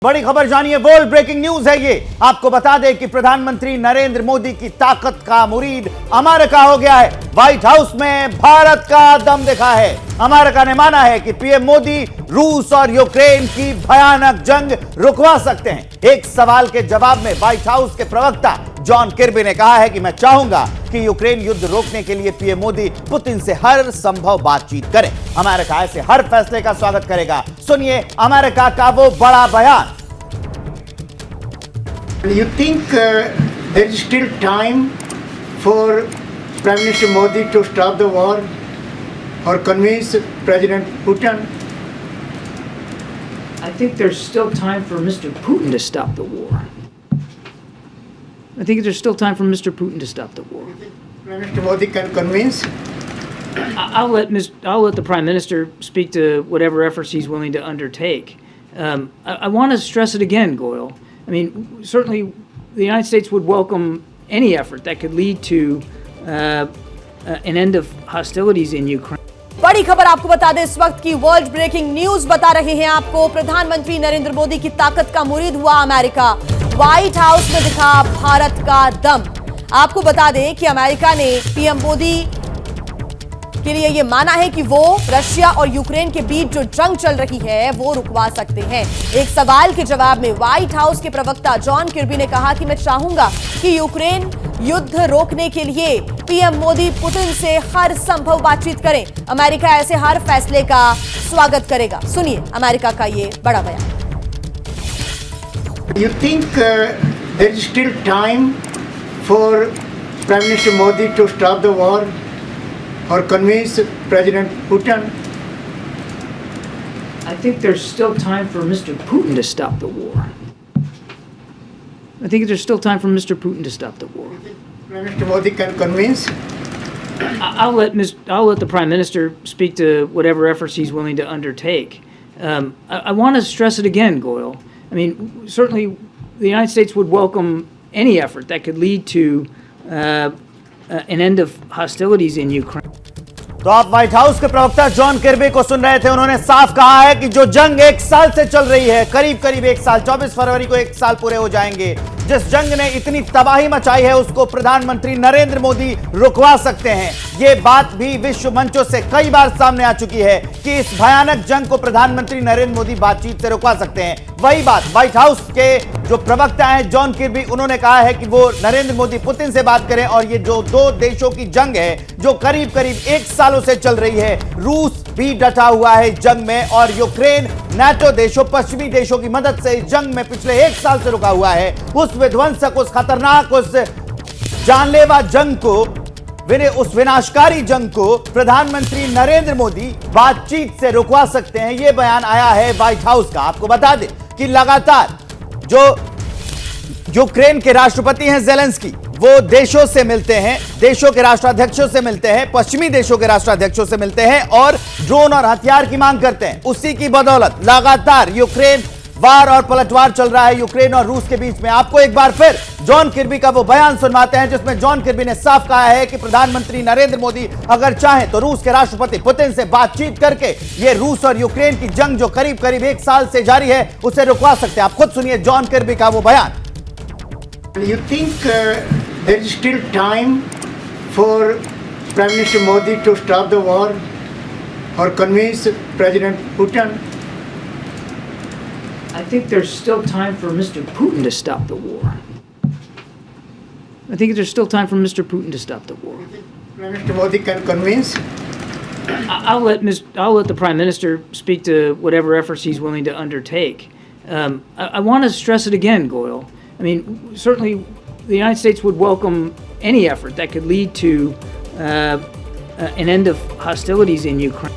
बड़ी खबर जानिए, वर्ल्ड ब्रेकिंग न्यूज है ये। आपको बता दें कि प्रधानमंत्री नरेंद्र मोदी की ताकत का मुरीद अमेरिका हो गया है। व्हाइट हाउस में भारत का दम दिखा है। अमेरिका ने माना है कि पीएम मोदी रूस और यूक्रेन की भयानक जंग रुकवा सकते हैं। एक सवाल के जवाब में व्हाइट हाउस के प्रवक्ता जॉन किर्बी ने कहा है कि मैं चाहूंगा कि यूक्रेन युद्ध रोकने के लिए पीएम मोदी पुतिन से हर संभव बातचीत करें। अमेरिका ऐसे हर फैसले का स्वागत करेगा। सुनिए अमेरिका का वो बड़ा बयान। You think there is still time for Prime Minister Modi to stop the war or convince President Putin? I think there's still time for Mr. Putin to stop the war. I think there's still time for Mr. Putin to stop the war. Prime Minister Modi can convince? I'll let the Prime Minister speak to whatever efforts he's willing to undertake. I want to stress it again, Goyle. I mean, certainly the United States would welcome any effort that could lead to an end of hostilities in Ukraine. बड़ी खबर आपको बता दें, इस वक्त की world breaking news बता रहे हैं आपको। प्रधानमंत्री नरेंद्र मोदी की ताकत का मुरीद हुआ अमेरिका। व्हाइट हाउस में दिखा भारत का दम। आपको बता दें कि अमेरिका ने पीएम मोदी के लिए यह माना है कि वो रशिया और यूक्रेन के बीच जो जंग चल रही है वो रुकवा सकते हैं। एक सवाल के जवाब में व्हाइट हाउस के प्रवक्ता जॉन किर्बी ने कहा कि मैं चाहूंगा कि यूक्रेन युद्ध रोकने के लिए पीएम मोदी पुतिन से हर संभव बातचीत करें। अमेरिका ऐसे हर फैसले का स्वागत करेगा। सुनिए अमेरिका का ये बड़ा बयान। You think there is still time for Prime Minister Modi to stop the war or convince President Putin? I think there's still time for Mr. Putin to stop the war. I think there's still time for Mr. Putin to stop the war. Prime Minister Modi can convince? I'll let the Prime Minister speak to whatever efforts he's willing to undertake. I want to stress it again, Goyle. I mean, certainly the United States would welcome any effort that could lead to an end of hostilities in Ukraine. तो आप white house के प्रवक्ता John किर्बी को सुन रहे थे। उन्होंने साफ कहा है कि जो जंग एक साल से चल रही है, करीब एक साल, 24 फरवरी को एक साल पूरे हो जाएंगे, जिस जंग ने इतनी तबाही मचाई है उसको प्रधानमंत्री नरेंद्र मोदी रुकवा सकते हैं। ये बात भी विश्व मंचों से कई बार सामने आ चुकी है कि इस भयानक जंग को प्रधानमंत्री नरेंद्र मोदी बातचीत से रुकवा सकते हैं। वही बात व्हाइट हाउस के जो प्रवक्ता हैं जॉन किर्बी, उन्होंने कहा है कि वो नरेंद्र मोदी पुतिन से बात करें और ये जो दो देशों की जंग है जो करीब एक सालों से चल रही है, रूस भी डटा हुआ है जंग में और यूक्रेन नाटो देशों, पश्चिमी देशों की मदद से इस जंग में पिछले एक साल से रुका हुआ है। उस विध्वंसक, उस खतरनाक, उस जानलेवा जंग को, उस विनाशकारी जंग को प्रधानमंत्री नरेंद्र मोदी बातचीत से रुकवा सकते हैं। यह बयान आया है व्हाइट हाउस का। आपको बता दें कि लगातार जो यूक्रेन के राष्ट्रपति हैं ज़ेलेंस्की, वो देशों से मिलते हैं, देशों के राष्ट्राध्यक्षों से मिलते हैं, पश्चिमी देशों के राष्ट्राध्यक्षों से मिलते हैं और ड्रोन और हथियार की मांग करते हैं। उसी की बदौलत लगातार यूक्रेन वार और पलटवार चल रहा है यूक्रेन और रूस के बीच में। आपको एक बार फिर जॉन किर्बी का वो बयान सुनवाते हैं जिसमें जॉन किर्बी ने साफ कहा है कि प्रधानमंत्री नरेंद्र मोदी अगर चाहें तो रूस के राष्ट्रपति पुतिन से बातचीत करके ये रूस और यूक्रेन की जंग जो करीब एक साल से जारी है उसे रुकवा सकते हैं। आप खुद सुनिए जॉन किर्बी का वो बयान। You think there is still time for Prime Minister Modi to stop the war or convince President Putin? I think there's still time for Mr. Putin to stop the war. I think there's still time for Mr. Putin to stop the war. Prime Minister Modi can convince? I'll let the Prime Minister speak to whatever efforts he's willing to undertake. I want to stress it again, Goyle. I mean, certainly the United States would welcome any effort that could lead to an end of hostilities in Ukraine.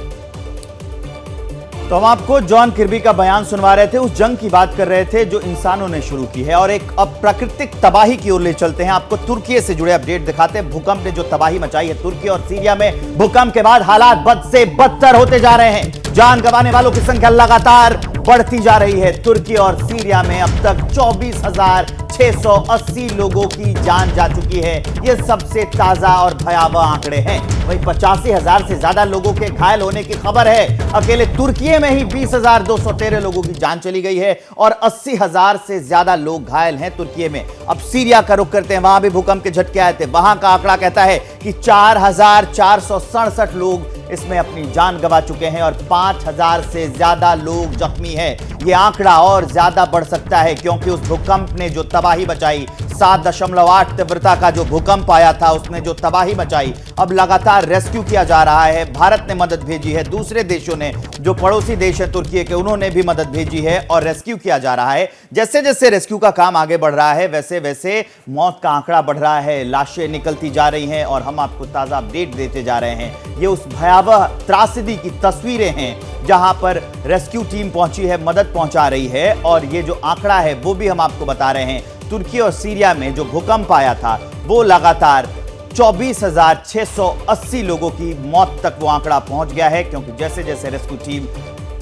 तो हम आपको John किर्बी का बयान सुनवा रहे थे, उस जंग की बात कर रहे थे जो इंसानों ने शुरू की है और एक अप्राकृतिक तबाही की ओर ले चलते हैं। आपको तुर्की से जुड़े अपडेट दिखाते हैं। भूकंप ने जो तबाही मचाई है तुर्की और सीरिया में, भूकंप के बाद हालात बद से बदतर होते जा रहे हैं। जान गंवाने वालों की संख्या लगातार बढ़ती जा रही है। तुर्की और सीरिया में अब तक 24,680 लोगों की जान जा चुकी है। ये सबसे ताजा और भयावह आंकड़े हैं। वहीं 85,000 से ज्यादा लोगों के घायल होने की खबर है। अकेले तुर्की में ही 20,213 लोगों की जान चली गई है और 80,000 से ज्यादा लोग घायल हैं तुर्की में। अब सीरिया का रुख करते हैं, वहां भी भूकंप के झटके आए थे। वहां का आंकड़ा कहता है कि 4,467 लोग इसमें अपनी जान गंवा चुके हैं और 5,000 से ज्यादा लोग जख्मी हैं। यह आंकड़ा और ज्यादा बढ़ सकता है क्योंकि उस भूकंप ने जो तबाही मचाई, 7.8 तीव्रता का जो भूकंप आया था, उसने जो तबाही मचाई, अब लगातार रेस्क्यू किया जा रहा है। भारत ने मदद भेजी है, दूसरे देशों ने, जो पड़ोसी देश है तुर्की के, उन्होंने भी मदद भेजी है और रेस्क्यू किया जा रहा है। जैसे जैसे रेस्क्यू का काम आगे बढ़ रहा है, वैसे वैसे मौत का आंकड़ा बढ़ रहा है, लाशें निकलती जा रही हैं और हम आपको ताजा अपडेट देते जा रहे हैं। ये उस भयावह त्रासदी की तस्वीरें हैं जहां पर रेस्क्यू टीम पहुंची है, मदद पहुंचा रही है और ये जो आंकड़ा है वो भी हम आपको बता रहे हैं। तुर्की और सीरिया में जो भूकंप आया था वो लगातार 24,680 लोगों की मौत तक वो आंकड़ा पहुंच गया है, क्योंकि जैसे जैसे रेस्क्यू टीम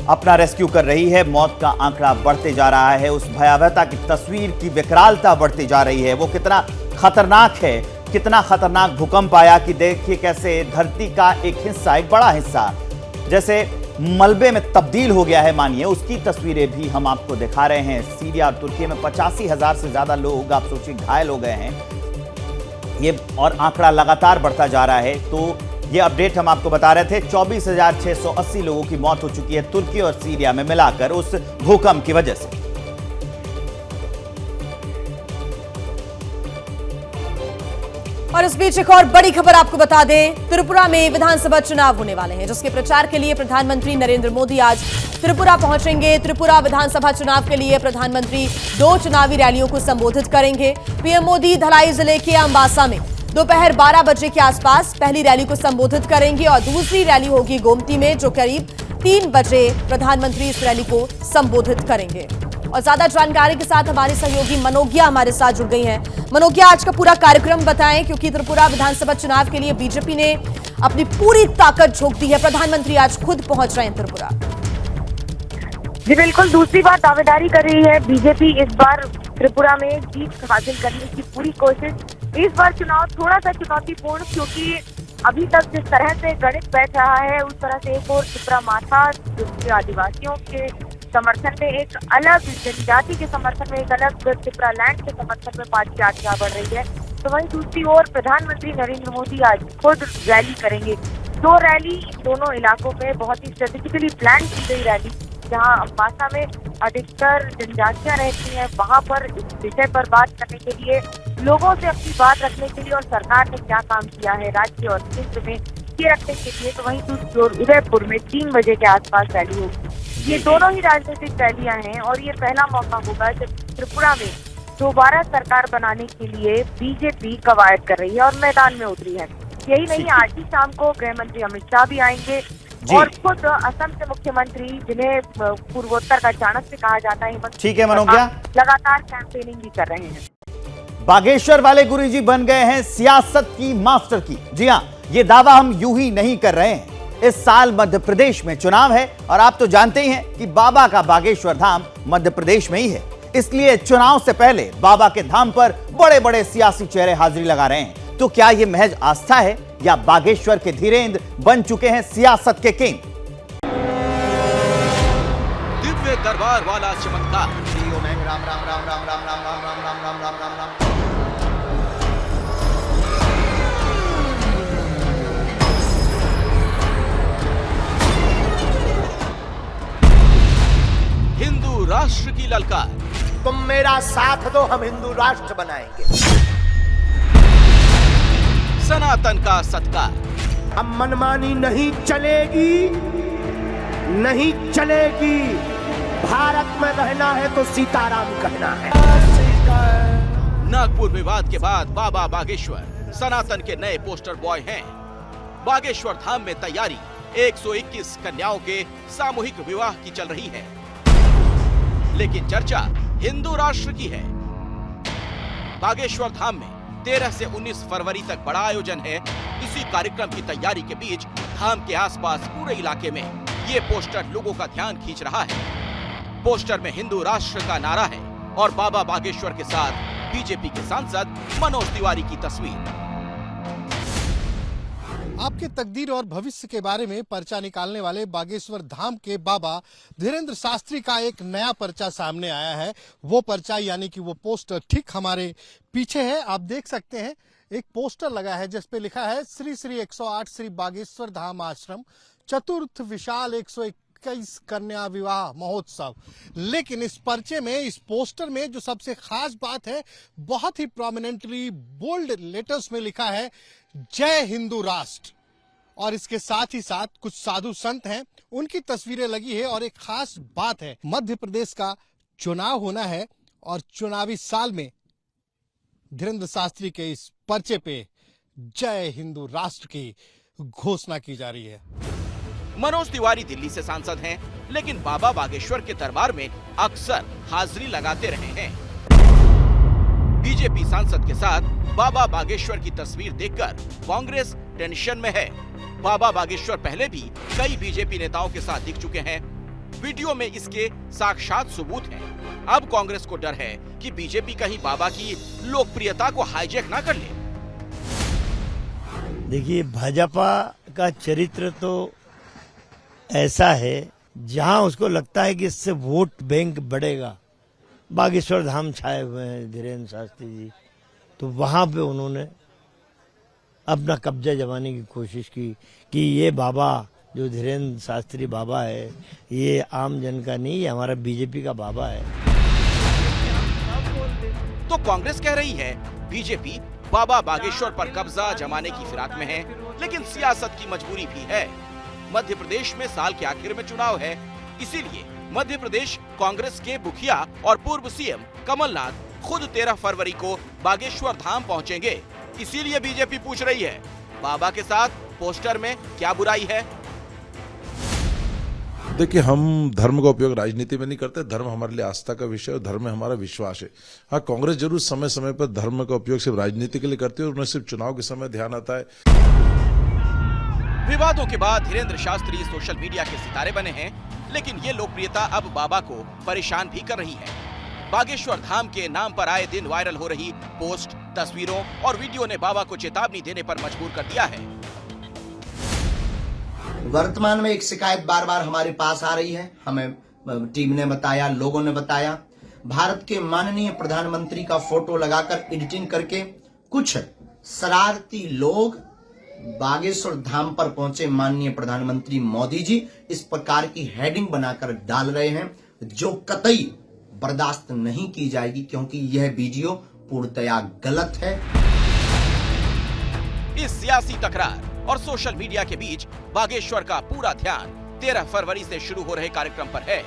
अपना रेस्क्यू कर रही है, मौत का आंकड़ा बढ़ते जा रहा है। उस भयावहता की तस्वीर की विकरालता बढ़ती जा रही है। वो कितना खतरनाक है, कितना खतरनाक भूकंप आया कि देखिए कैसे धरती का एक हिस्सा, एक बड़ा हिस्सा जैसे मलबे में तब्दील हो गया है, मानिए। उसकी तस्वीरें भी हम आपको दिखा रहे हैं। सीरिया और तुर्की में 85,000 से ज्यादा लोग, आप सोचिए, घायल हो गए हैं ये, और आंकड़ा लगातार बढ़ता जा रहा है। तो ये अपडेट हम आपको बता रहे थे। 24,680 लोगों की मौत हो चुकी है तुर्की और सीरिया में मिलाकर उस भूकंप की वजह से। और इस बीच एक और बड़ी खबर आपको बता दें, त्रिपुरा में विधानसभा चुनाव होने वाले हैं, जिसके प्रचार के लिए प्रधानमंत्री नरेंद्र मोदी आज त्रिपुरा पहुंचेंगे। त्रिपुरा विधानसभा चुनाव के लिए प्रधानमंत्री 2 चुनावी रैलियों को संबोधित करेंगे। पीएम मोदी धलाई जिले के अंबासा में दोपहर 12 बजे के आसपास पहली रैली को संबोधित करेंगे और दूसरी रैली होगी गोमती में, जो करीब 3 बजे प्रधानमंत्री इस रैली को संबोधित करेंगे। और ज्यादा जानकारी के साथ हमारे सहयोगी मनोज्ञा हमारे साथ जुड़ गई हैं। मनोज्ञा, आज का पूरा कार्यक्रम बताएं, क्योंकि त्रिपुरा विधानसभा चुनाव के लिए बीजेपी ने अपनी पूरी ताकत झोंक दी है। प्रधानमंत्री आज खुद पहुंच रहे हैं त्रिपुरा। जी बिल्कुल, दूसरी बार दावेदारी कर रही है बीजेपी। इस बार त्रिपुरा में जीत हासिल करने की पूरी कोशिश। इस बार चुनाव थोड़ा सा चुनौतीपूर्ण, क्योंकि अभी तक जिस तरह से गणित बैठ रहा है उस तरह से एक और त्रिपुरा माथा, जो आदिवासियों के समर्थन में एक अलग, जनजाति के समर्थन में एक अलग, त्रिपुरा लैंड के समर्थन में पार्टी आगे बढ़ रही है। तो वहीं दूसरी ओर प्रधानमंत्री नरेंद्र मोदी आज खुद रैली करेंगे। 2 रैली इन दोनों इलाकों में बहुत ही स्ट्रेटेजिकली प्लान की गई रैली, जहां अंबासा में अधिकतर जनजातियां रहती हैं, वहां पर इस विषय पर बात करने के लिए, लोगों से अपनी बात रखने के लिए और सरकार ने क्या काम किया है राज्य और केंद्र में, ये रखने के लिए। तो वहीं दूसरी ओर उदयपुर में 3 बजे के आसपास रैली होगी। ये दोनों ही राजनीतिक रैलियां हैं और ये पहला मौका होगा जब त्रिपुरा में दोबारा सरकार बनाने के लिए बीजेपी कवायद कर रही है और मैदान में उतरी है। यही नहीं, आज ही शाम को गृह मंत्री अमित शाह भी आएंगे और खुद असम के मुख्यमंत्री, जिन्हें पूर्वोत्तर का चाणक्य कहा जाता है, ठीक है मनोज्ञा, लगातार कैंपेनिंग भी कर रहे हैं। बागेश्वर वाले गुरुजी बन गए हैं सियासत की मास्टर की। जी हां, ये दावा हम यूं ही नहीं कर रहे हैं। इस साल मध्य प्रदेश में चुनाव है और आप तो जानते ही हैं कि बाबा का बागेश्वर धाम मध्य प्रदेश में ही है। इसलिए चुनाव से पहले बाबा के धाम पर बड़े बड़े सियासी चेहरे हाजिरी लगा रहे हैं। तो क्या यह महज आस्था है या बागेश्वर के धीरेन्द्र बन चुके हैं सियासत के किंग? दिव्य दरबार वाला चमत्कार, राम राम राम राम राम राम राम राम राम राम राम राम राम राम। हिंदू राष्ट्र की ललकार, तुम मेरा साथ दो, हम हिंदू राष्ट्र बनाएंगे। सनातन का सत्कार, अब मनमानी नहीं चलेगी, नहीं चलेगी। भारत में रहना है तो सीताराम कहना है। नागपुर विवाद के बाद बाबा बागेश्वर सनातन के नए पोस्टर बॉय हैं। बागेश्वर धाम में तैयारी, 121 कन्याओं के सामूहिक विवाह की चल रही है, लेकिन चर्चा हिंदू राष्ट्र की है। बागेश्वर धाम में 13 से 19 फरवरी तक बड़ा आयोजन है। इसी कार्यक्रम की तैयारी के बीच धाम के आसपास पूरे इलाके में ये पोस्टर लोगों का ध्यान खींच रहा है। पोस्टर में हिंदू राष्ट्र का नारा है और बाबा बागेश्वर के साथ बीजेपी के सांसद मनोज तिवारी की तस्वीर। आपके तकदीर और भविष्य के बारे में पर्चा निकालने वाले बागेश्वर धाम के बाबा धीरेन्द्र शास्त्री का एक नया पर्चा सामने आया है। वो पर्चा यानी कि वो पोस्टर ठीक हमारे पीछे है। आप देख सकते हैं एक पोस्टर लगा है जिस पे लिखा है श्री श्री 108 श्री बागेश्वर धाम आश्रम चतुर्थ विशाल 121 कन्या विवाह महोत्सव। लेकिन इस पर्चे में, इस पोस्टर में जो सबसे खास बात है, बहुत ही प्रोमिनेंटली बोल्ड लेटर्स में लिखा है जय हिंदू राष्ट्र। और इसके साथ ही साथ कुछ साधु संत हैं, उनकी तस्वीरें लगी है। और एक खास बात है, मध्य प्रदेश का चुनाव होना है और चुनावी साल में धीरेन्द्र शास्त्री के इस पर्चे पे जय हिंदू राष्ट्र की घोषणा की जा रही है। मनोज तिवारी दिल्ली से सांसद हैं, लेकिन बाबा बागेश्वर के दरबार में अक्सर हाजिरी लगाते रहे हैं। बीजेपी सांसद के साथ बाबा बागेश्वर की तस्वीर देखकर कांग्रेस टेंशन में है। बाबा बागेश्वर पहले भी कई बीजेपी नेताओं के साथ दिख चुके हैं। वीडियो में इसके साक्षात सबूत हैं। अब कांग्रेस को डर है कि बीजेपी कहीं बाबा की लोकप्रियता को हाईजैक ना कर ले। देखिए, भाजपा का चरित्र तो ऐसा है जहां उसको लगता है कि इससे वोट बैंक बढ़ेगा। बागेश्वर धाम छाए हुए हैं धीरेन्द्र शास्त्री जी, तो वहां पे उन्होंने अपना कब्जा जमाने की कोशिश की कि ये बाबा जो धीरेन्द्र शास्त्री बाबा है, ये आम जन का नहीं, ये हमारा बीजेपी का बाबा है। तो कांग्रेस कह रही है बीजेपी बाबा बागेश्वर पर कब्जा जमाने की फिराक में है, लेकिन सियासत की मजबूरी भी है। मध्य प्रदेश में साल के आखिर में चुनाव है, इसीलिए मध्य प्रदेश कांग्रेस के मुखिया और पूर्व सीएम कमलनाथ खुद 13 फरवरी को बागेश्वर धाम पहुंचेंगे। इसीलिए बीजेपी पूछ रही है, बाबा के साथ पोस्टर में क्या बुराई है? देखिए, हम धर्म का उपयोग राजनीति में नहीं करते। धर्म हमारे लिए आस्था का विषय और धर्म में हमारा विश्वास है। हाँ, कांग्रेस जरूर समय समय पर धर्म का उपयोग सिर्फ राजनीति के लिए करती है और उन्हें सिर्फ चुनाव के समय ध्यान आता है। विवादों के बाद धीरेन्द्र शास्त्री सोशल मीडिया के सितारे बने हैं, लेकिन ये लोकप्रियता अब बाबा को परेशान भी कर रही है। बागेश्वर धाम के नाम पर आए दिन वायरल हो रही पोस्ट, तस्वीरों और वीडियो ने बाबा को चेतावनी देने पर मजबूर कर दिया है। वर्तमान में एक शिकायत बार बार हमारे पास आ रही है, हमें टीम ने बताया, लोगों ने बताया। भारत के माननीय प्रधानमंत्री का फोटो लगाकर एडिटिंग करके कुछ शरारती लोग बागेश्वर धाम पर पहुंचे माननीय प्रधानमंत्री मोदी जी, इस प्रकार की हेडिंग बनाकर डाल रहे हैं, जो कतई बर्दाश्त नहीं की जाएगी, क्योंकि यह वीडियो पूर्णतया गलत है। इस सियासी तकरार और सोशल मीडिया के बीच बागेश्वर का पूरा ध्यान 13 फरवरी से शुरू हो रहे कार्यक्रम पर है।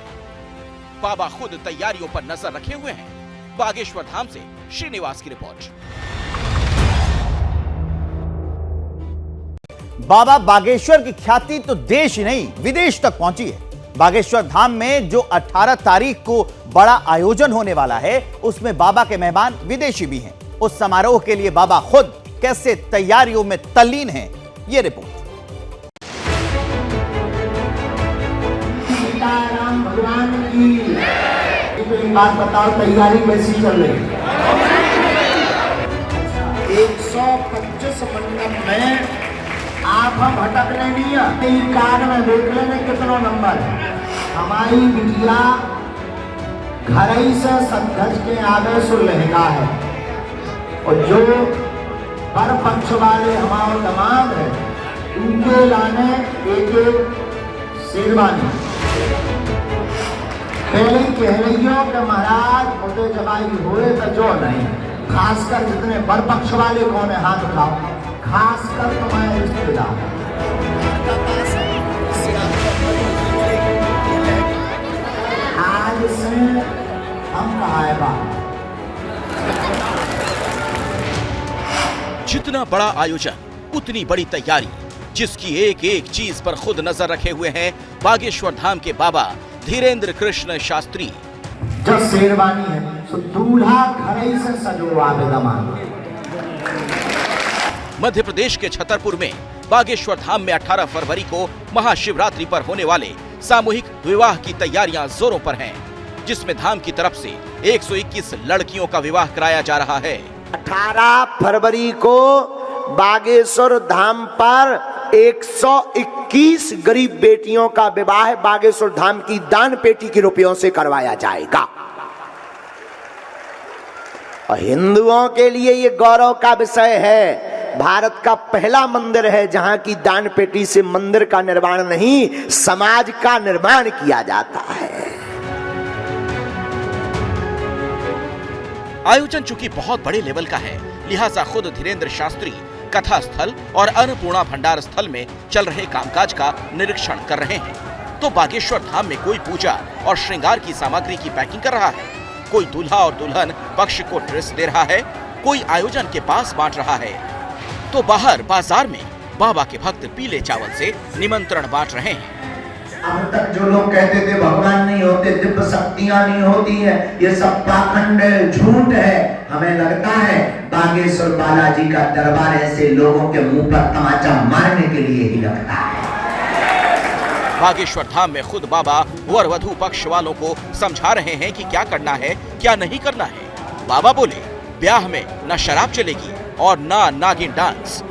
बाबा खुद तैयारियों पर नजर रखे हुए हैं। बागेश्वर धाम से श्रीनिवास की रिपोर्ट। बाबा बागेश्वर की ख्याति तो देश ही नहीं विदेश तक पहुंची है। बागेश्वर धाम में जो 18 तारीख को बड़ा आयोजन होने वाला है, उसमें बाबा के मेहमान विदेशी भी हैं। उस समारोह के लिए बाबा खुद कैसे तैयारियों में तल्लीन हैं, ये रिपोर्ट। सीताराम भगवान की एक बात बताओ, तैयारी कैसी चल रही है? 125 मंडप में आप हम भटकने नहीं है। कार्ड में देख लेने कितना नंबर है। हमारी बिटिया घर ही से संघर्ष के आगे सुलहना है, और जो पर पक्ष वाले हमारे तमाम है, उनके लाने एक शेरवानी पहले कह रही हो कि महाराज मुझे जवाई हुए तो जो नहीं, खासकर जितने बर पक्ष वाले कौन है हाथ उठाओ, खासकर तुम्हारे रिश्तेदार। आज से हम कहा है बात। जितना बड़ा आयोजन उतनी बड़ी तैयारी, जिसकी एक एक चीज पर खुद नजर रखे हुए हैं बागेश्वर धाम के बाबा धीरेन्द्र कृष्ण शास्त्री। जब शेरवानी है तो दूल्हा घर ही से सजोवा बेदमान। मध्य प्रदेश के छतरपुर में बागेश्वर धाम में 18 फरवरी को महाशिवरात्रि पर होने वाले सामूहिक विवाह की तैयारियां जोरों पर हैं, जिसमें धाम की तरफ से 121 लड़कियों का विवाह कराया जा रहा है। 18 फरवरी को बागेश्वर धाम पर 121 गरीब बेटियों का विवाह बागेश्वर धाम की दान पेटी के रुपयों से करवाया जाएगा। और हिंदुओं के लिए ये गौरव का विषय है, भारत का पहला मंदिर है जहां की दान पेटी से मंदिर का निर्माण नहीं, समाज का निर्माण किया जाता है। आयोजन चूंकि बहुत बड़े लेवल का है, लिहाजा खुद धीरेंद्र शास्त्री कथा स्थल और अन्नपूर्णा भंडार स्थल में चल रहे कामकाज का निरीक्षण कर रहे हैं। तो बागेश्वर धाम में कोई पूजा और श्रृंगार की सामग्री की पैकिंग कर रहा है, कोई दूल्हा और दुल्हन पक्ष को ड्रेस दे रहा है, कोई आयोजन के पास बांट रहा है, तो बाहर बाजार में बाबा के भक्त पीले चावल से निमंत्रण बांट रहे हैं। अब तक जो लोग कहते थे भगवान नहीं होते, दिव्य शक्तियां नहीं होती है, ये सब पाखंड है, झूठ है। हमें लगता है बागेश्वर बालाजी का दरबार ऐसे लोगों के मुंह पर तमाचा मारने के लिए ही लगता है। बागेश्वर धाम में खुद बाबा वर वधू पक्ष वालों को समझा रहे हैं कि क्या करना है क्या नहीं करना है। बाबा बोले, ब्याह में न शराब चलेगी और न नागिन डांस।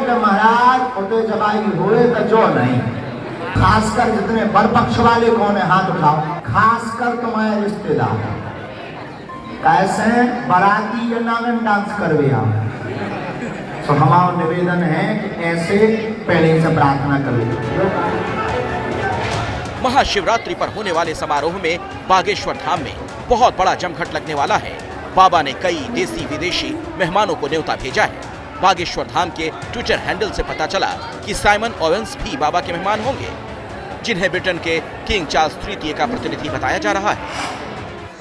महाराज उते जबाई हुए तो जो नहीं, खासकर जितने बर पक्ष वाले कौन है हाथ उठाओ, खासकर तुम्हारे रिश्तेदार कैसे बाराती के नागिन डांस करवे आप। तो हमारा निवेदन है कि ऐसे पहले से प्रार्थना करें। महाशिवरात्रि पर होने वाले समारोह में बागेश्वर धाम में बहुत बड़ा जमघट लगने वाला है। बाबा ने कई देसी विदेशी मेहमानों को न्योता भेजा है। बागेश्वर धाम के ट्विटर हैंडल से पता चला कि साइमन ओवेंस भी बाबा के मेहमान होंगे, जिन्हें ब्रिटेन के किंग चार्ल्स तृतीय का प्रतिनिधि बताया जा रहा है।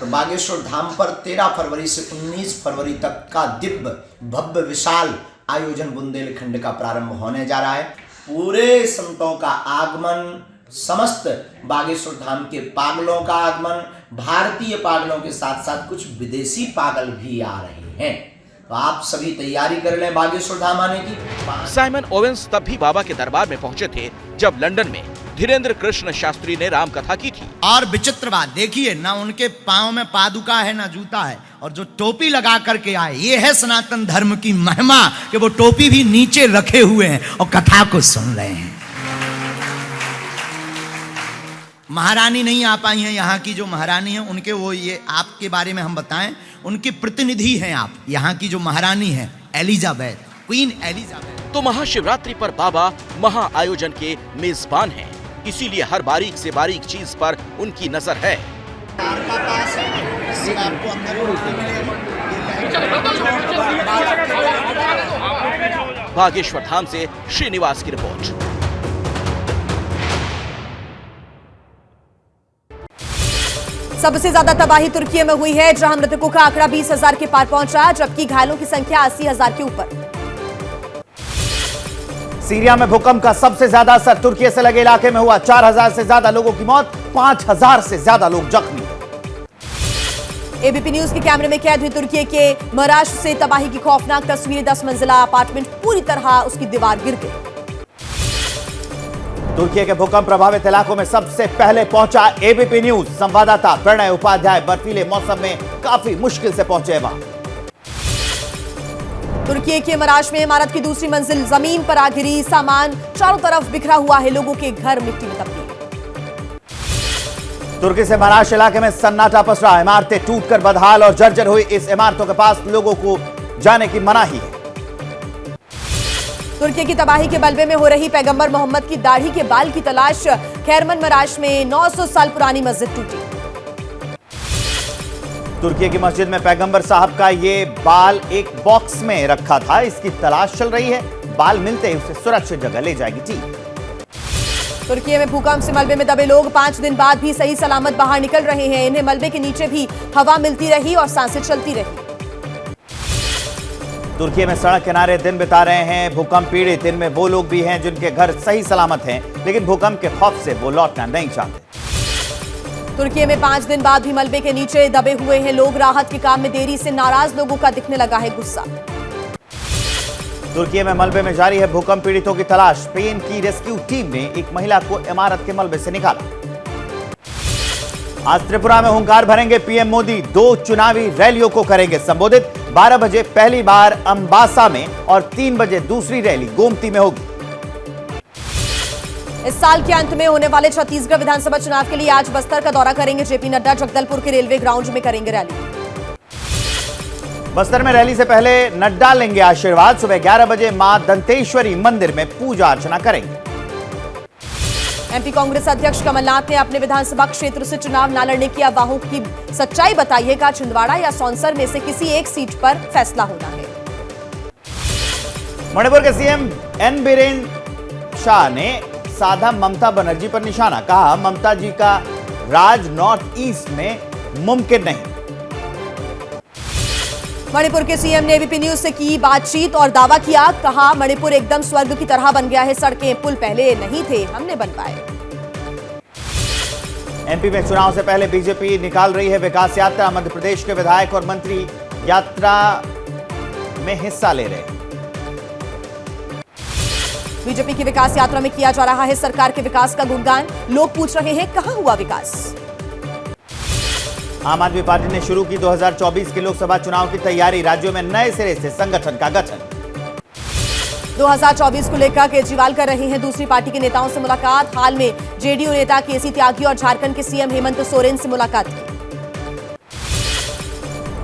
बागेश्वर धाम पर 13 फरवरी से 19 फरवरी तक का दिव्य भव्य विशाल आयोजन बुंदेलखंड का प्रारंभ होने जा रहा है। पूरे संतों का आगमन, समस्त बागेश्वर धाम के पागलों का आगमन, भारतीय पागलों के साथ साथ कुछ विदेशी पागल भी आ रहे हैं। तो आप सभी तैयारी कर लें बागेश्वर धाम आने की। साइमन ओवेंस तब भी बाबा के दरबार में पहुंचे थे जब लंदन में धीरेंद्र कृष्ण शास्त्री ने राम कथा की थी। और विचित्र बात देखिए, ना उनके पांव में पादुका है ना जूता है, और जो टोपी लगा करके आए, ये है सनातन धर्म की महिमा कि वो टोपी भी नीचे रखे हुए हैं और कथा को सुन रहे हैं। महारानी नहीं आ पाई हैं, यहाँ की जो महारानी है उनके वो ये आपके बारे में हम बताएं, उनके प्रतिनिधि हैं आप। यहाँ की जो महारानी है एलिजाबेथ, क्वीन एलिजाबेथ। तो महाशिवरात्रि पर बाबा महा आयोजन के मेजबान हैं, इसीलिए हर बारीक से बारीक चीज पर उनकी नजर है। बागेश्वर धाम से श्रीनिवास की रिपोर्ट। सबसे ज्यादा तबाही तुर्की में हुई है, जहां मृतकों का आंकड़ा 20,000 के पार पहुंचा, जबकि घायलों की संख्या 80,000 के ऊपर। सीरिया में भूकंप का सबसे ज्यादा असर तुर्की से लगे इलाके में हुआ। 4,000 से ज्यादा लोगों की मौत, 5,000 से ज्यादा लोग जख्मी। एबीपी न्यूज के कैमरे में कैद हुई तुर्की के मराश से तबाही की खौफनाक तस्वीरें। 10 मंजिला अपार्टमेंट पूरी तरह उसकी दीवार गिर गई। तुर्की के भूकंप प्रभावित इलाकों में सबसे पहले पहुंचा एबीपी न्यूज संवाददाता प्रणय उपाध्याय बर्फीले मौसम में काफी मुश्किल से पहुंचे वहां। तुर्की के मराश में इमारत की दूसरी मंजिल जमीन पर आ गिरी। सामान चारों तरफ बिखरा हुआ है, लोगों के घर मिट्टी में तब्दील। तुर्की से मराश इलाके में सन्नाटा पसरा। इमारतें टूटकर बदहाल और जर्जर हुई। इस इमारतों के पास लोगों को जाने की मनाही है। तुर्की की तबाही के बलबे में हो रही पैगंबर मोहम्मद की दाढ़ी के बाल की तलाश। खैरमन मराश में 900 साल पुरानी मस्जिद टूटी। तुर्की की मस्जिद में पैगंबर साहब का ये बाल एक बॉक्स में रखा था, इसकी तलाश चल रही है। बाल मिलते ही उसे सुरक्षित जगह ले जाएगी टीम। तुर्की में भूकंप से मलबे में दबे लोग 5 दिन बाद भी सही सलामत बाहर निकल रहे हैं। इन्हें मलबे के नीचे भी हवा मिलती रही और सांसें चलती रही। तुर्की में सड़क किनारे दिन बिता रहे हैं भूकंप पीड़ित। इनमें वो लोग भी हैं जिनके घर सही सलामत हैं, लेकिन भूकंप के खौफ से वो लौटना नहीं चाहते। तुर्की में 5 दिन बाद भी मलबे के नीचे दबे हुए हैं लोग। राहत के काम में देरी से नाराज लोगों का दिखने लगा है गुस्सा। तुर्की में मलबे में जारी है भूकंप पीड़ितों की तलाश। स्पेन की रेस्क्यू टीम ने एक महिला को इमारत के मलबे से निकाला। आज त्रिपुरा में हुंकार भरेंगे पीएम मोदी। 2 चुनावी रैलियों को करेंगे संबोधित। 12 बजे पहली बार अंबासा में और 3 बजे दूसरी रैली गोमती में होगी। इस साल के अंत में होने वाले छत्तीसगढ़ विधानसभा चुनाव के लिए आज बस्तर का दौरा करेंगे जेपी नड्डा। जगदलपुर के रेलवे ग्राउंड में करेंगे रैली। बस्तर में रैली से पहले नड्डा लेंगे आशीर्वाद। सुबह 11 बजे मां दंतेश्वरी मंदिर में पूजा अर्चना करेंगे। एमपी कांग्रेस अध्यक्ष कमलनाथ ने अपने विधानसभा क्षेत्र से चुनाव न लड़ने की अफवाहों की सच्चाई बताई है। कहा छिंदवाड़ा या सौंसर में से किसी एक सीट पर फैसला होना है। मणिपुर के सीएम एन बीरेन शाह ने साधा ममता बनर्जी पर निशाना। कहा ममता जी का राज नॉर्थ ईस्ट में मुमकिन नहीं। मणिपुर के सीएम ने एबीपी न्यूज से की बातचीत और दावा किया। कहा मणिपुर एकदम स्वर्ग की तरह बन गया है। सड़कें पुल पहले नहीं थे, हमने बनवाए। एमपी में चुनाव से पहले बीजेपी निकाल रही है विकास यात्रा। मध्य प्रदेश के विधायक और मंत्री यात्रा में हिस्सा ले रहे हैं। बीजेपी की विकास यात्रा में किया जा रहा है सरकार के विकास का गुणगान। लोग पूछ रहे हैं कहां हुआ विकास। आम आदमी पार्टी ने शुरू की 2024 के लोकसभा चुनाव की तैयारी। राज्यों में नए सिरे से संगठन का गठन। 2024 को लेकर केजरीवाल कर रहे हैं दूसरी पार्टी के नेताओं से मुलाकात। हाल में जेडीयू नेता केसी त्यागी और झारखंड के सीएम हेमंत सोरेन से मुलाकात की।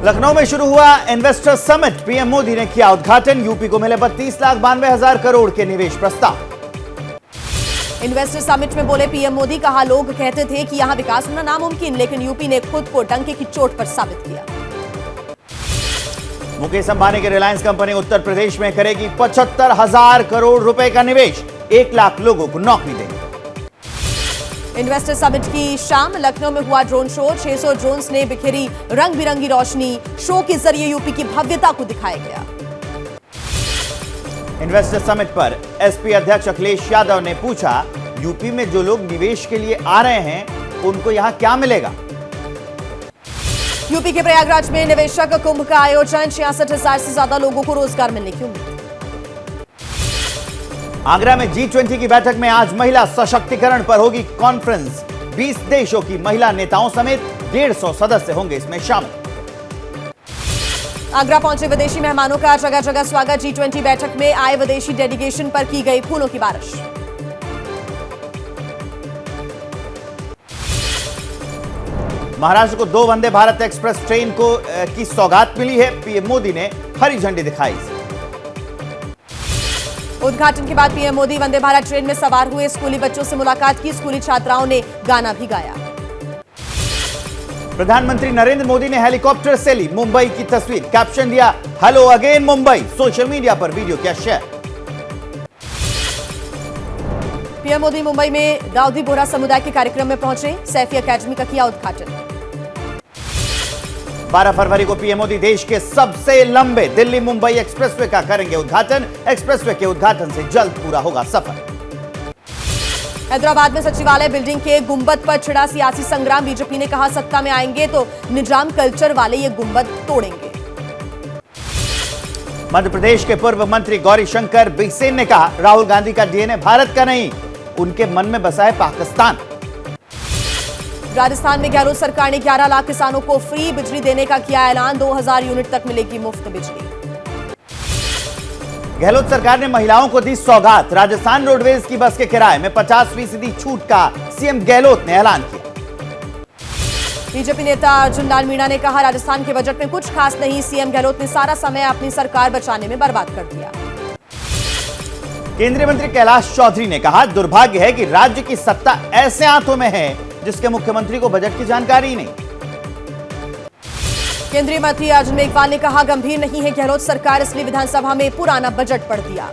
लखनऊ में शुरू हुआ इन्वेस्टर समिट। पीएम मोदी ने किया उद्घाटन। यूपी को मिले 32,92,000 करोड़ के निवेश प्रस्ताव। इन्वेस्टर समिट में बोले पीएम मोदी। कहा लोग कहते थे कि यहां विकास होना नामुमकिन, लेकिन यूपी ने खुद को डंके की चोट पर साबित किया। मुकेश अंबानी की रिलायंस कंपनी उत्तर प्रदेश में करेगी 75,000 करोड़ रुपए का निवेश। 1 लाख लोगों को नौकरी देगी। इन्वेस्टर समिट की शाम लखनऊ में हुआ ड्रोन शो। 600 ड्रोन्स ने बिखेरी रंग बिरंगी रोशनी। शो के जरिए यूपी की भव्यता को दिखाया गया। इन्वेस्टर समिट पर एसपी अध्यक्ष अखिलेश यादव ने पूछा यूपी में जो लोग निवेश के लिए आ रहे हैं उनको यहां क्या मिलेगा। यूपी के प्रयागराज में निवेशक कुंभ का आयोजन। 66,000 से ज्यादा लोगों को रोजगार मिलने की उम्मीद। आगरा में G20 की बैठक में आज महिला सशक्तिकरण पर होगी कॉन्फ्रेंस। 20 देशों की महिला नेताओं समेत 150 सदस्य होंगे इसमें शामिल। आगरा पहुंचे विदेशी मेहमानों का जगह जगह स्वागत। G20 बैठक में आए विदेशी डेलीगेशन पर की गई फूलों की बारिश। महाराष्ट्र को 2 वंदे भारत एक्सप्रेस ट्रेन की सौगात मिली है। पीएम मोदी ने हरी झंडी दिखाई। उद्घाटन के बाद पीएम मोदी वंदे भारत ट्रेन में सवार हुए। स्कूली बच्चों से मुलाकात की। स्कूली छात्राओं ने गाना भी गाया। प्रधानमंत्री नरेंद्र मोदी ने हेलीकॉप्टर से ली मुंबई की तस्वीर। कैप्शन दिया hello again Mumbai. Social media पर वीडियो किया शेयर। पीएम मोदी मुंबई में दाऊदी बोहरा समुदाय के कार्यक्रम में पहुंचे। सैफी अकेडमी का किया उद्घाटन। 12 फरवरी को पीएम मोदी देश के सबसे लंबे दिल्ली मुंबई एक्सप्रेसवे का करेंगे उद्घाटन। एक्सप्रेसवे के उद्घाटन से जल्द पूरा होगा सफर। हैदराबाद में सचिवालय बिल्डिंग के गुंबद पर छिड़ा सियासी संग्राम। बीजेपी ने कहा सत्ता में आएंगे तो निजाम कल्चर वाले ये गुंबद तोड़ेंगे। मध्य प्रदेश के पूर्व मंत्री गौरीशंकर बिसेन ने कहा राहुल गांधी का डीएनए भारत का नहीं, उनके मन में बसा है पाकिस्तान। राजस्थान में गहलोत सरकार ने 11 लाख किसानों को फ्री बिजली देने का किया ऐलान। 2000 यूनिट तक मिलेगी मुफ्त बिजली। गहलोत सरकार ने महिलाओं को दी सौगात। राजस्थान रोडवेज की बस के किराए में 50% छूट का सीएम गहलोत ने ऐलान किया। बीजेपी नेता अर्जुन लाल मीणा ने कहा राजस्थान के बजट में कुछ खास नहीं। सीएम गहलोत ने सारा समय अपनी सरकार बचाने में बर्बाद कर दिया। केंद्रीय मंत्री कैलाश चौधरी ने कहा दुर्भाग्य है कि राज्य की सत्ता ऐसे हाथों में है जिसके मुख्यमंत्री को बजट की जानकारी ही नहीं। केंद्रीय मंत्री अर्जुन मेघवाल ने कहा गंभीर नहीं है गहलोत सरकार, इसलिए विधानसभा में पुराना बजट पढ़ दिया।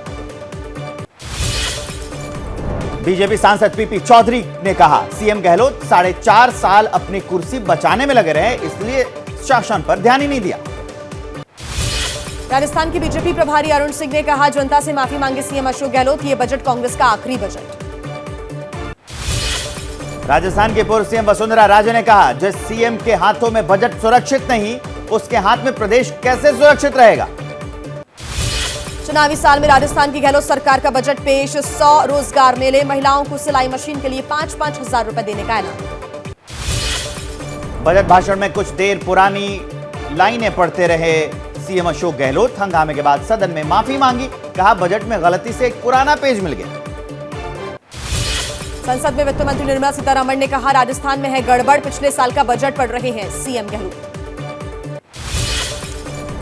बीजेपी सांसद पीपी चौधरी ने कहा सीएम गहलोत 4.5 साल अपनी कुर्सी बचाने में लगे रहे, इसलिए शासन पर ध्यान ही नहीं दिया। राजस्थान के बीजेपी प्रभारी अरुण सिंह ने कहा जनता से माफी मांगे सीएम अशोक गहलोत, ये बजट कांग्रेस का आखिरी बजट। राजस्थान के पूर्व सीएम वसुंधरा राजे ने कहा जिस सीएम के हाथों में बजट सुरक्षित नहीं, उसके हाथ में प्रदेश कैसे सुरक्षित रहेगा। चुनावी साल में राजस्थान की गहलोत सरकार का बजट पेश। 100 रोजगार मेले, महिलाओं को सिलाई मशीन के लिए 5-5 हजार रुपए देने का ऐलान। बजट भाषण में कुछ देर पुरानी लाइनें पढ़ते रहे सीएम अशोक गहलोत हंगामे के बाद सदन में माफी मांगी, कहा बजट में गलती से एक पुराना पेज मिल गया। संसद में वित्त मंत्री निर्मला सीतारमण ने कहा राजस्थान में है गड़बड़, पिछले साल का बजट पढ़ रहे हैं सीएम गहलोत।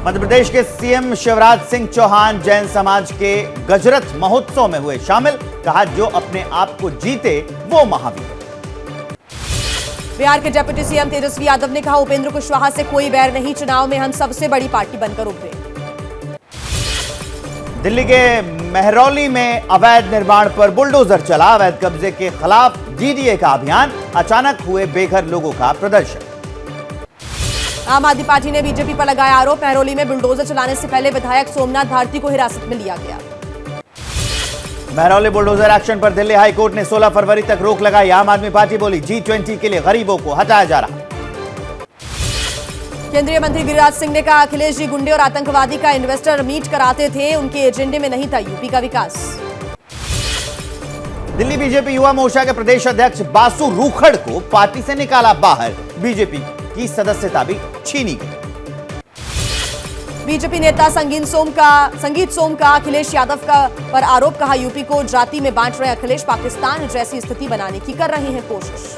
मध्य प्रदेश के सीएम शिवराज सिंह चौहान जैन समाज के गजरथ महोत्सव में हुए शामिल, कहा जो अपने आप को जीते वो महावीर। बिहार के डिप्टी सीएम तेजस्वी यादव ने कहा उपेंद्र कुशवाहा से कोई बैर नहीं, चुनाव में हम सबसे बड़ी पार्टी बनकर उभरे। दिल्ली के मेहरौली में अवैध निर्माण पर बुलडोजर चला, अवैध कब्जे के खिलाफ जीडीए का अभियान, अचानक हुए बेघर लोगों का प्रदर्शन। आम आदमी पार्टी ने बीजेपी पर लगाया आरोप, मेहरौली में बुलडोजर चलाने से पहले विधायक सोमनाथ भारती को हिरासत में लिया गया। मेहरौली बुलडोजर एक्शन पर दिल्ली हाई कोर्ट ने 16 फरवरी तक रोक लगाई, आम आदमी पार्टी बोली G20 के लिए गरीबों को हटाया जा रहा। केंद्रीय मंत्री गिरिराज सिंह ने कहा अखिलेश जी गुंडे और आतंकवादी का इन्वेस्टर मीट कराते थे, उनके एजेंडे में नहीं था यूपी का विकास। दिल्ली बीजेपी युवा मोर्चा के प्रदेश अध्यक्ष बासु रूखड़ को पार्टी से निकाला बाहर, बीजेपी की सदस्यता भी छीनी गई। बीजेपी नेता संगीत सोम का अखिलेश यादव का पर आरोप, कहा यूपी को जाति में बांट रहे अखिलेश, पाकिस्तान जैसी स्थिति बनाने की कर रहे हैं कोशिश।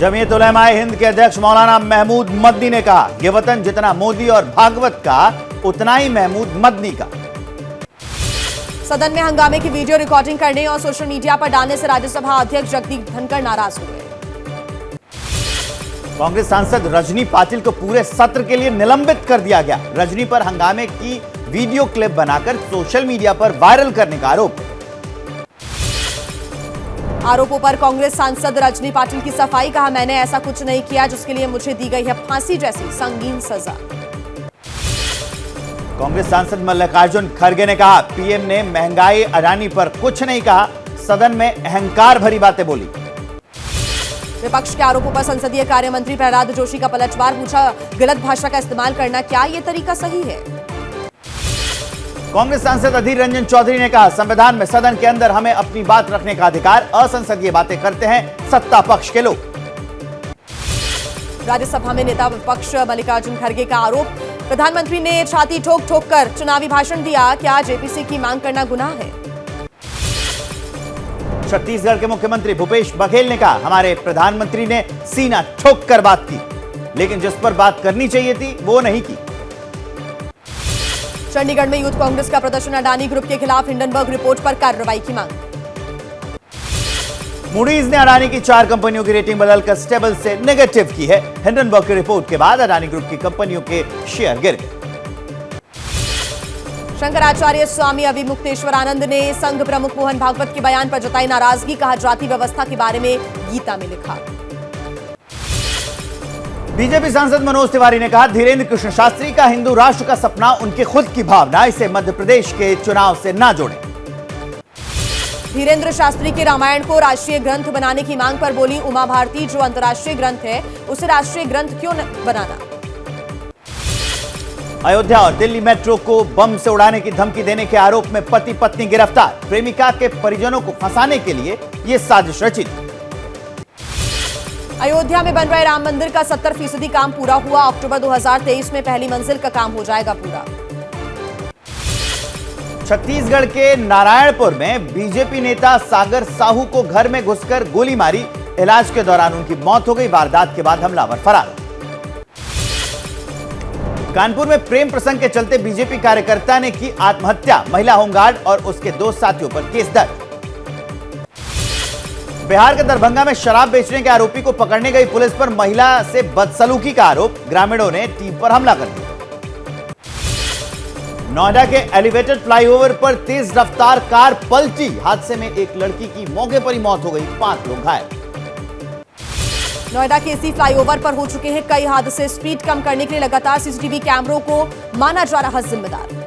जमीयत उलेमाए हिंद के अध्यक्ष मौलाना महमूद मदनी ने कहा ये वतन जितना मोदी और भागवत का उतना ही महमूद मदनी का। सदन में हंगामे की वीडियो रिकॉर्डिंग करने और सोशल मीडिया पर डालने से राज्यसभा अध्यक्ष जगदीप धनखड़ नाराज हो गए। कांग्रेस सांसद रजनी पाटिल को पूरे सत्र के लिए निलंबित कर दिया गया, रजनी पर हंगामे की वीडियो क्लिप बनाकर सोशल मीडिया पर वायरल करने का आरोप। आरोपों पर कांग्रेस सांसद रजनी पाटिल की सफाई, कहा मैंने ऐसा कुछ नहीं किया जिसके लिए मुझे दी गई है फांसी जैसी संगीन सजा। कांग्रेस सांसद मल्लिकार्जुन खड़गे ने कहा पीएम ने महंगाई अडानी पर कुछ नहीं कहा, सदन में अहंकार भरी बातें बोली। विपक्ष के आरोपों पर संसदीय कार्य मंत्री प्रहलाद जोशी का पलटवार, पूछा गलत भाषा का इस्तेमाल करना क्या ये तरीका सही है। कांग्रेस सांसद अधीर रंजन चौधरी ने कहा संविधान में सदन के अंदर हमें अपनी बात रखने का अधिकार, असंसदीय बातें करते हैं सत्ता पक्ष के लोग। राज्यसभा में नेता विपक्ष मल्लिकार्जुन खड़गे का आरोप, प्रधानमंत्री ने छाती ठोक ठोक कर चुनावी भाषण दिया, क्या जेपीसी की मांग करना गुनाह है। छत्तीसगढ़ के मुख्यमंत्री भूपेश बघेल ने कहा हमारे प्रधानमंत्री ने सीना ठोक कर बात की, लेकिन जिस पर बात करनी चाहिए थी वो नहीं की। चंडीगढ़ में यूथ कांग्रेस का प्रदर्शन, अडानी ग्रुप के खिलाफ हिंडनबर्ग रिपोर्ट पर कार्रवाई की मांग। मूडीज ने अडानी की 4 कंपनियों की रेटिंग बदलकर स्टेबल से नेगेटिव की है, हिंडनबर्ग की रिपोर्ट के बाद अडानी ग्रुप की कंपनियों के शेयर गिर गए। शंकराचार्य स्वामी अविमुक्तेश्वर आनंद ने संघ प्रमुख मोहन भागवत के बयान पर जताई नाराजगी, कहा जाति व्यवस्था के बारे में गीता में लिखा। बीजेपी सांसद मनोज तिवारी ने कहा धीरेन्द्र कृष्ण शास्त्री का हिंदू राष्ट्र का सपना उनकी खुद की भावना, इसे मध्य प्रदेश के चुनाव से ना जोड़ें। धीरेन्द्र शास्त्री के रामायण को राष्ट्रीय ग्रंथ बनाने की मांग पर बोली उमा भारती, जो अंतर्राष्ट्रीय ग्रंथ है उसे राष्ट्रीय ग्रंथ क्यों बनाना। अयोध्या और दिल्ली मेट्रो को बम से उड़ाने की धमकी देने के आरोप में पति पत्नी गिरफ्तार, प्रेमिका के परिजनों को फंसाने के लिए यह साजिश रची थी। अयोध्या में बन रहे राम मंदिर का 70% काम पूरा हुआ, अक्टूबर 2023 में पहली मंजिल का काम हो जाएगा पूरा। छत्तीसगढ़ के नारायणपुर में बीजेपी नेता सागर साहू को घर में घुसकर गोली मारी, इलाज के दौरान उनकी मौत हो गई, वारदात के बाद हमलावर फरार। कानपुर में प्रेम प्रसंग के चलते बीजेपी कार्यकर्ता ने की आत्महत्या, महिला होमगार्ड और उसके 2 साथियों पर केस दर्ज। बिहार के दरभंगा में शराब बेचने के आरोपी को पकड़ने गई पुलिस पर महिला से बदसलूकी का आरोप, ग्रामीणों ने टीम पर हमला कर दिया। नोएडा के एलिवेटेड फ्लाईओवर पर तेज रफ्तार कार पलटी, हादसे में एक लड़की की मौके पर ही मौत हो गई, 5 लोग घायल। नोएडा के इसी फ्लाईओवर पर हो चुके हैं कई हादसे, स्पीड कम करने के लिए लगातार सीसीटीवी कैमरों को माना जा रहा जिम्मेदार।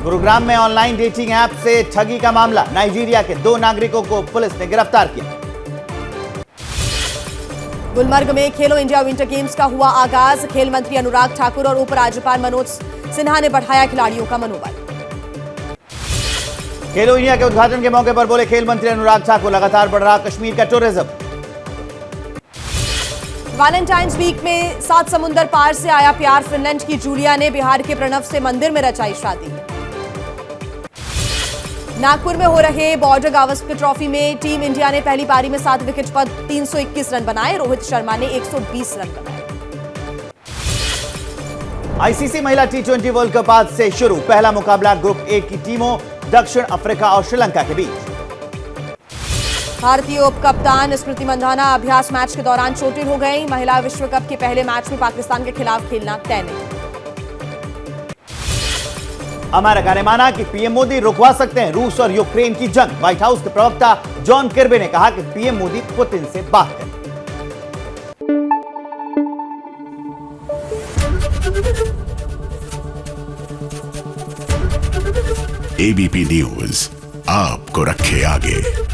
गुरुग्राम में ऑनलाइन डेटिंग ऐप से ठगी का मामला, नाइजीरिया के 2 नागरिकों को पुलिस ने गिरफ्तार किया। गुलमर्ग में खेलो इंडिया विंटर गेम्स का हुआ आगाज, खेल मंत्री अनुराग ठाकुर और उपराज्यपाल मनोज सिन्हा ने बढ़ाया खिलाड़ियों का मनोबल। खेलो इंडिया के उद्घाटन के मौके पर बोले खेल मंत्री अनुराग ठाकुर, लगातार बढ़ रहा कश्मीर का टूरिज्म। वैलेंटाइंस वीक में 7 समुंदर पार से आया प्यार। फिनलैंड की जूलिया ने बिहार के प्रणव से मंदिर में रचाई शादी। नागपुर में हो रहे बॉर्डर गावस्कर ट्रॉफी में टीम इंडिया ने पहली पारी में 7 विकेट पर 321 रन बनाए। रोहित शर्मा ने 120 रन बनाए। आईसीसी महिला टी20 वर्ल्ड कप आज से शुरू। पहला मुकाबला ग्रुप ए की टीमों दक्षिण अफ्रीका और श्रीलंका के बीच। भारतीय उप कप्तान स्मृति मंधाना अभ्यास मैच के दौरान चोटिल हो गई। महिला विश्व कप के पहले मैच में पाकिस्तान के खिलाफ खेलना तय नहीं। अमेरिका ने माना कि पीएम मोदी रुकवा सकते हैं रूस और यूक्रेन की जंग। व्हाइट हाउस के प्रवक्ता जॉन किर्बी ने कहा कि पीएम मोदी पुतिन से बात करें। एबीपी न्यूज आपको रखे आगे।